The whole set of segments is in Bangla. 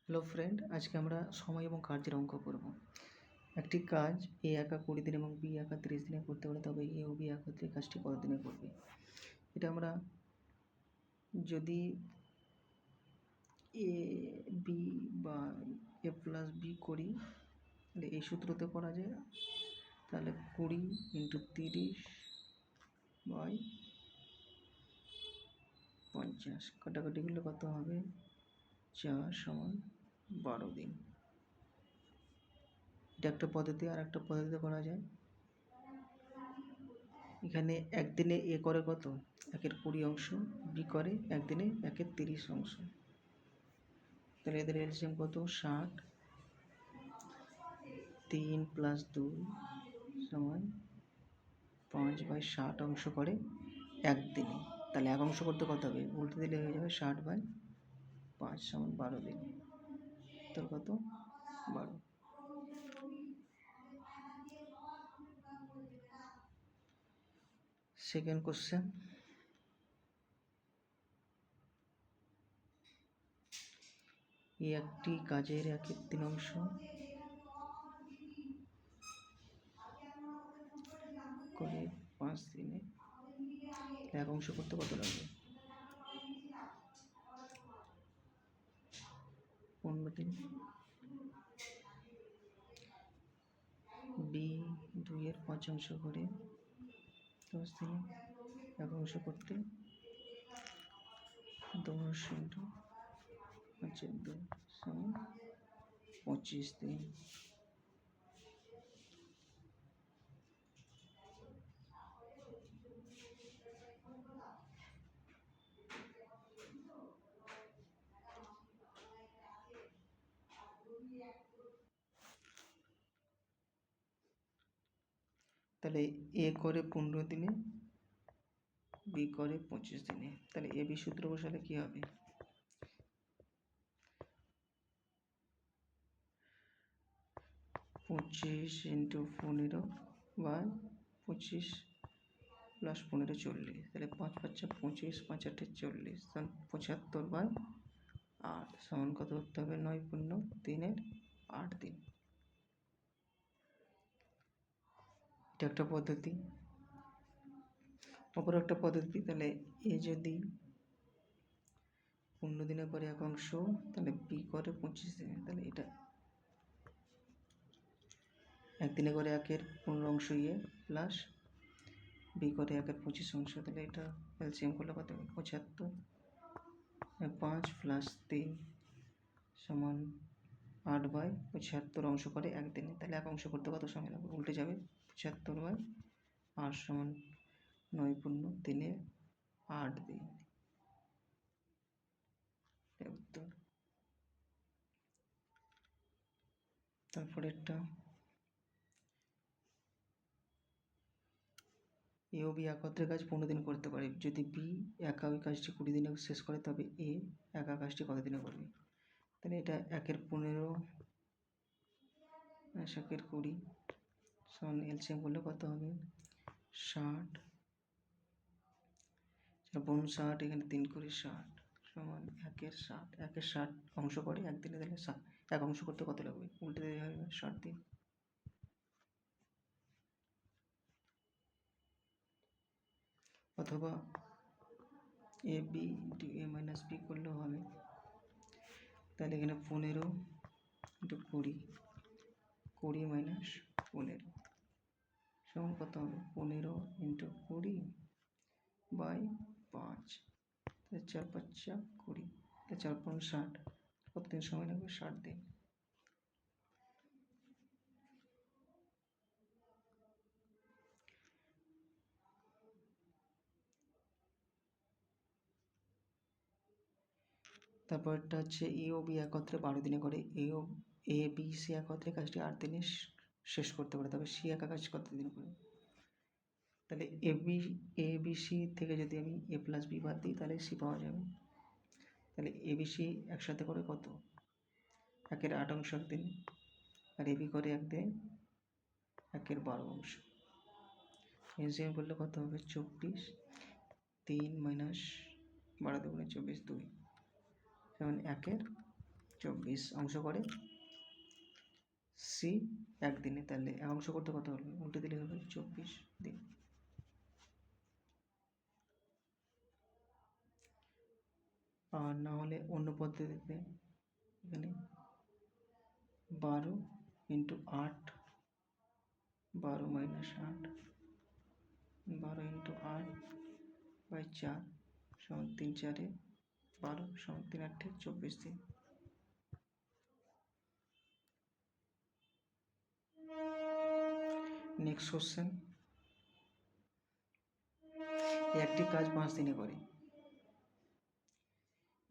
হ্যালো ফ্রেন্ড, আজকে আমরা সময় এবং কার্যের অঙ্ক করব। একটি কাজ এ একা 20 দিন এবং বি একা 30 দিনে করতে পারে, তবে এ ও বি একত্রে কাজটি কত দিনে করবে। এটা আমরা যদি এ বি বা এ প্লাস বি করি তাহলে এই সূত্রতে করা যায়। তাহলে 20 × 30 বাই 50 কাটাকাটি করলে কত হবে? 4 = 12 দিন। এটা একটা পদ্ধতি। আর একটা পদ্ধতিতে করা যায়, এখানে একদিনে এ করে কত? 1/20 অংশ, বি করে একদিনে 1/30 অংশ। তাহলে এদের এলসিএম কত? 60। 3 + 2 = 5/60 অংশ করে একদিনে। তাহলে এক অংশ করতে কত হবে? উল্টে দিলে হয়ে যাবে 60/5 = 12 দিন। তোর কত? 12। সেকেন্ড কোশ্চেন, একটি কাজের 1/3 অংশ করে 5 দিনে, এক অংশ করতে কত লাগবে? 15 দিন। বি 2/5 অংশ করে 10 দিনে, এক অংশ করতে 10 × 5/2 = 25 দিন। তাহলে এ করে 15 দিনে, বি করে 25 দিনে। তাহলে এ বি সূত্র বসালে কি হবে? 25 × 15 / 25 + 15 40। তাহলে 5 × 5 = 25, 5 × 8 = 40, 75/8 সমান কত করতে হবে? 9 × 3 = 8 দিন। এটা একটা পদ্ধতি। অপর একটা পদ্ধতি, তাহলে এ যদি 15 দিনে করে এক অংশ, তাহলে বি করে 25 দিনে। তাহলে এটা একদিনে করে 1/15 অংশ ইয়ে প্লাস বি করে 1/25 অংশ। তাহলে এটা এলসিএম করলে কত হবে? 75। 5 + 3 = 8/75 অংশ করে একদিনে। তাহলে এক অংশ করতে কত সময় লাগবে? উল্টে যাবে, 75/8 = 9 × 3 = 8 দিন। উত্তর। তারপরে একটা, এ ও বি একত্রে কাজ 15 দিন করতে পারে। যদি বি একা ওই কাজটি 20 দিনে শেষ করে, তবে এ একা কাজটি কত দিনে করবে? তাহলে এটা 1/15 - 1/20 সমান এলসিএম করলে কত হবে? 60। 4×60, এখানে 3 × 60 সমান 1/60। 1/60 অংশ করে একদিনে। তাহলে এক অংশ করতে কত লাগবে? উল্টে দিলে হবে 60 দিন। অথবা এ বি × এ - বি করলেও হবে। তাহলে এখানে 15 × 20, 20 - 15 সমান কত হবে? 15 × 20/5। 4 × 5 = 20, 4 × 5 = 60। কতদিন সময় লাগবে? 60 দিন। তারপরটা হচ্ছে এ ও বি একত্রে 12 দিনে করে। এ বি সি একত্রে কাজটি 8 দিনে শেষ করতে পারে, তবে সি একা কাজ কত দিন করে? তাহলে এ বি সি থেকে যদি আমি এ + বি বাদ দিই, তাহলে সি পাওয়া যাবে। তাহলে এ বি সি একসাথে করে কত? 1/8 অংশ একদিন, আর এ বি করে একদিন 1/12 অংশ। এলসিএম করলে কত হবে? 24। 3 - 12 × 2 = 24, 2 সমান 1/24। 24 অংশ করে সি একদিনে, তাহলে এক অংশ করতে কত হলো, উল্টে দিলে হবে 24 দিন। আর না হলে অন্য পদ্ধতিতে এখানে 12 ইন্টু 8, 12 মাইনাস 8, 12 ইন্টু 8 বাই 4 সমান 3 4 12 সমান 3 8 24 দিন। নেক্সট কোশ্চেন, একটি কাজ 5 দিনে করে,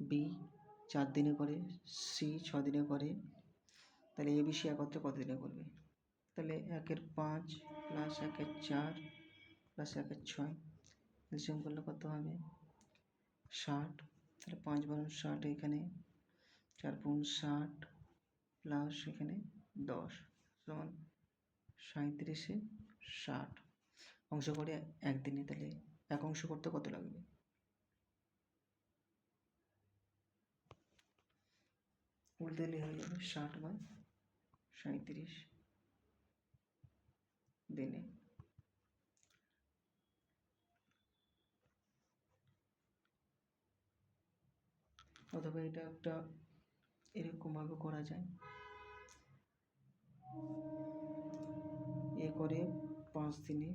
বি 4 দিনে করে, সি 6 দিনে করে, তাহলে এ বি সি একত্রে কত দিনে করবে? তাহলে 1 5 প্লাস 1 4 প্লাস 1 6 এলসিয়াম করলে কত হবে? 60। তাহলে 5 বারো 60, এখানে 4 গুণ 60 প্লাস এখানে 10 সমান 37-এ 60 অংশ করে একদিনে, তাহলে এক অংশ করতে কত লাগবে? উল্টে দিলে হয়ে যাবে 60 বাই 37 দিনে। অথবা এটা একটা এরকমভাবে করা যায়, এ করে 5 দিনে,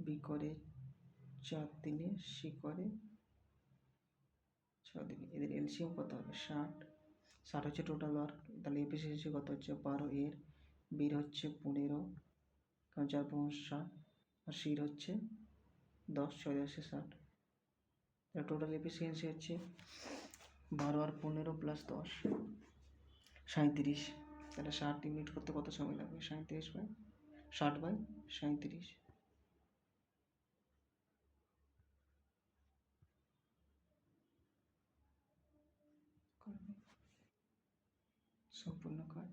বি করে 4 দিনে, সি করে 6 দিনে। এদের এলসিএম কত হবে? 60। 60 হচ্ছে টোটাল ওয়ার্ক, তাহলে এফিসিয়েন্সি কত হচ্ছে? 12, এর বির হচ্ছে 15, কারণ 4 5 60, আর সির হচ্ছে 10, 6 10 60। তাহলে টোটাল এফিসিয়েন্সি হচ্ছে 12 আর 15 প্লাস 10 37। তাহলে 60 ইউনিট করতে কত সময় লাগবে? 37 বাই 60 বাই 37 সম্পূর্ণ কাজ।